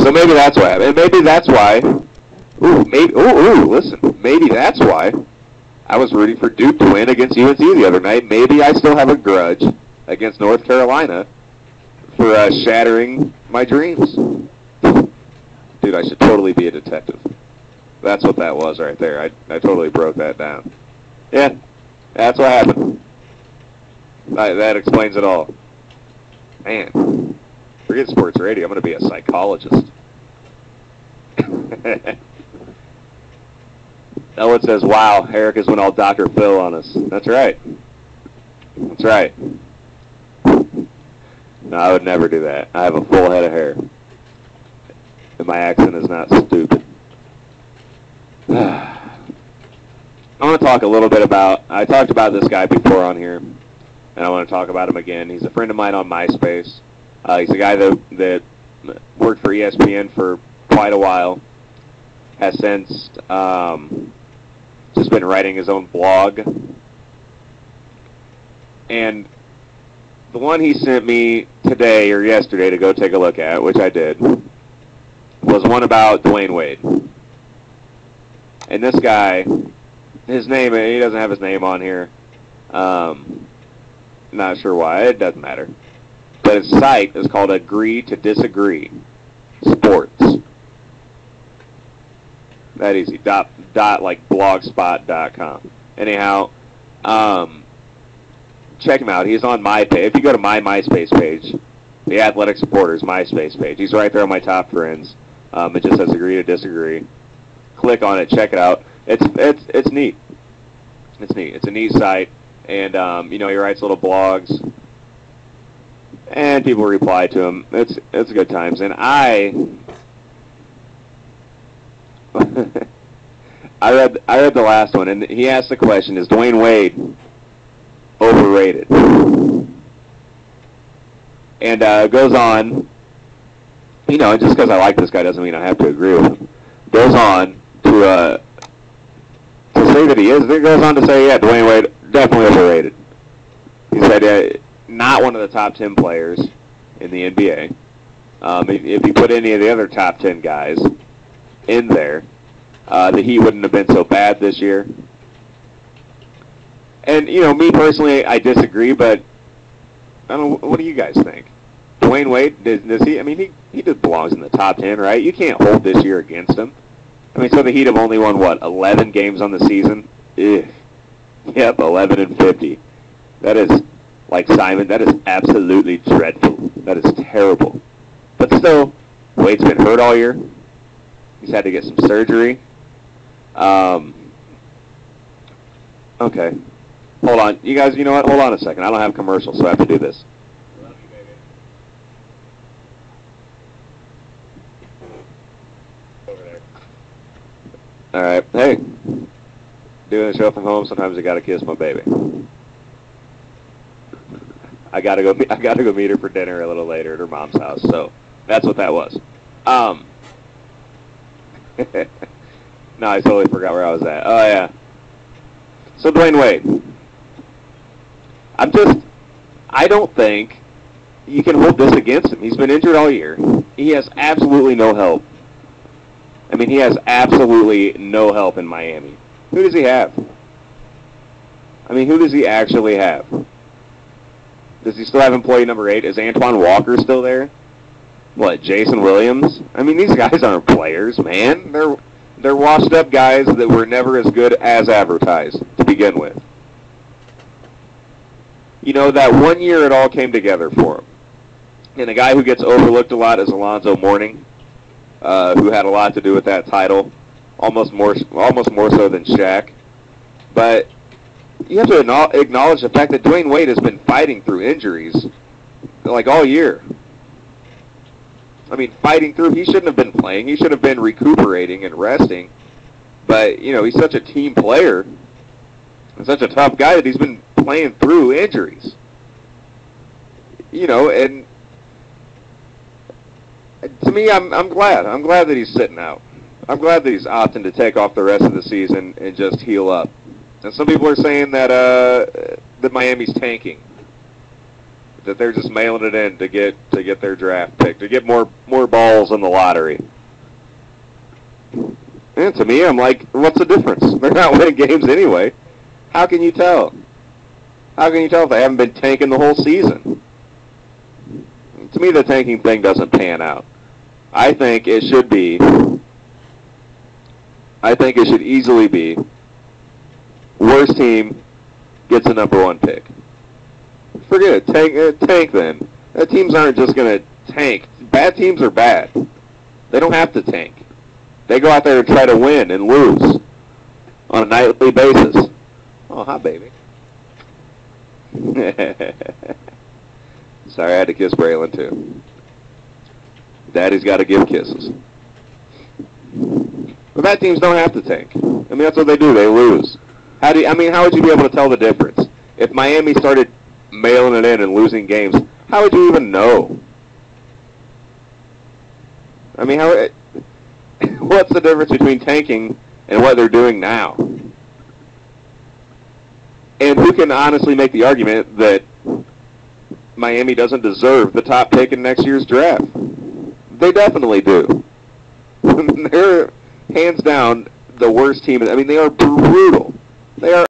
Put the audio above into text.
So maybe that's why. And maybe that's why. Listen. Maybe that's why I was rooting for Duke to win against UNC the other night. Maybe I still have a grudge against North Carolina for shattering my dreams. Dude, I should totally be a detective. That's what that was right there. I totally broke that down. Yeah, that's what happened. That explains it all. Man, forget sports radio. I'm going to be a psychologist. Ellen says, wow, Eric has went all Dr. Phil on us. That's right. That's right. No, I would never do that. I have a full head of hair. And my accent is not stupid. I want to talk a little bit about, I talked about this guy before on here, and I want to talk about him again. He's a friend of mine on MySpace. He's a guy that worked for ESPN for quite a while, has since just been writing his own blog. And the one he sent me today or yesterday to go take a look at, which I did, was one about Dwayne Wade. And this guy, his name, he doesn't have his name on here. Not sure why. It doesn't matter. But his site is called Agree to Disagree Sports. That easy. Dot like blogspot.com. Anyhow, check him out. He's on my page. If you go to my MySpace page, the Athletic Supporters MySpace page, he's right there on my top friends. It just says Agree to Disagree. Click on it. Check it out. It's neat. It's neat. It's a neat site, and he writes little blogs, and people reply to him. It's good times, and I read the last one, and he asked the question: is Dwayne Wade overrated? And goes on, just because I like this guy doesn't mean I have to agree with him. Goes on to say that he is. Then goes on to say, yeah, Dwayne Wade definitely overrated. He said not one of the top 10 players in the NBA. If you put any of the other top 10 guys in there, the Heat wouldn't have been so bad this year. And me personally, I disagree, but I don't know. What do you guys think? Dwayne Wade, does he? I mean, he just belongs in the top 10, right? You can't hold this year against him. I mean, so the Heat have only won, 11 games on the season? Ugh. Yep, 11-50. That is, like Simon, that is absolutely dreadful. That is terrible. But still, Wade's been hurt all year. He's had to get some surgery. Okay. Hold on. You guys, you know what? Hold on a second. I don't have commercials, so I have to do this. All right. Hey, doing the show from home. Sometimes I gotta kiss my baby. I gotta go meet her for dinner a little later at her mom's house. So that's what that was. No, I totally forgot where I was at. Oh yeah. So Dwayne Wade. I don't think you can hold this against him. He's been injured all year. He has absolutely no help. I mean, he has absolutely no help in Miami. Who does he have? I mean, who does he actually have? Does he still have employee number 8? Is Antoine Walker still there? What, Jason Williams? I mean, these guys aren't players, man. They're washed up guys that were never as good as advertised to begin with. That one year it all came together for him. And the guy who gets overlooked a lot is Alonzo Mourning, who had a lot to do with that title, almost more so than Shaq. But you have to acknowledge the fact that Dwayne Wade has been fighting through injuries like all year. I mean, fighting through. He shouldn't have been playing. He should have been recuperating and resting. But, he's such a team player and such a tough guy that he's been playing through injuries. And to me, I'm glad. I'm glad that he's sitting out. I'm glad that he's opting to take off the rest of the season and just heal up. And some people are saying that that Miami's tanking. that they're just mailing it in to get their draft pick, to get more balls in the lottery. And to me, I'm like, what's the difference? They're not winning games anyway. How can you tell? How can you tell if they haven't been tanking the whole season? To me, the tanking thing doesn't pan out. I think it should easily be worst team gets a number 1 pick. Forget it. Tank then. Teams aren't just going to tank. Bad teams are bad. They don't have to tank. They go out there and try to win and lose on a nightly basis. Oh, hi, baby. Sorry, I had to kiss Braylon, too. Daddy's got to give kisses. But bad teams don't have to tank. I mean, that's what they do. They lose. How would you be able to tell the difference? If Miami started mailing it in and losing games, how would you even know? I mean, what's the difference between tanking and what they're doing now? And who can honestly make the argument that Miami doesn't deserve the top pick in next year's draft? They definitely do. They're hands down the worst team. I mean, they are brutal. They are